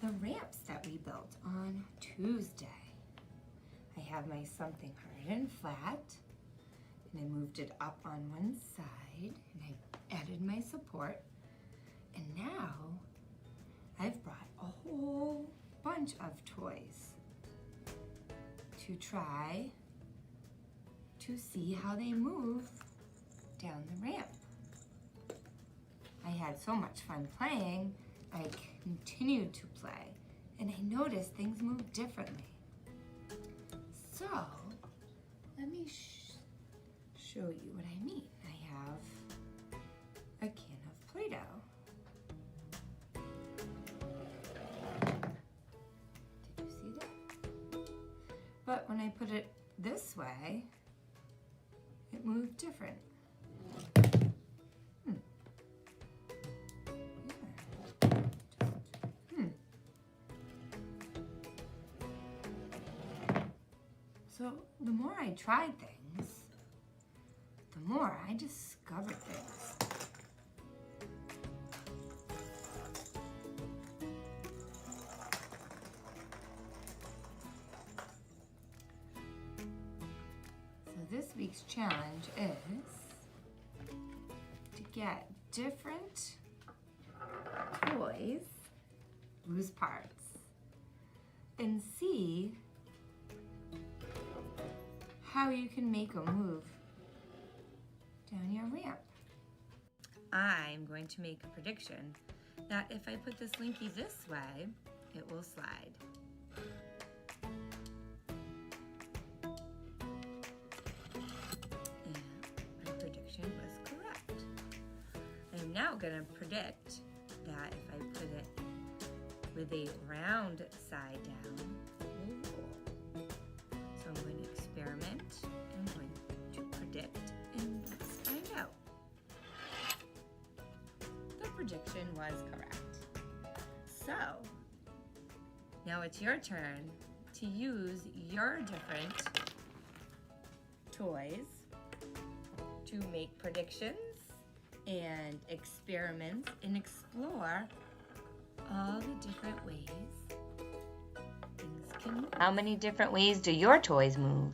the ramps that we built on Tuesday. I have my something hard and flat, and I moved it up on one side, and I added my support, and now I've brought a whole bunch of toys to try to see how they move down the ramp. I had so much fun playing, I continued to play, and I noticed things move differently. So, let me show you what I mean. I have a can of Play-Doh. Did you see that? But when I put it this way, it moved different. So the more I tried things, the more I discovered things. So this week's challenge is to get different toys, loose parts, and see how you can make them move down your ramp. I'm going to make a prediction that if I put this Slinky this way, it will slide. And my prediction was correct. I'm now going to predict that if I put it with a round side down, it will roll. So I'm going to experiment. I'm going to predict, and let's find out. The prediction was correct. So now it's your turn to use your different toys to make predictions and experiments and explore all the different ways things can move. How many different ways do your toys move?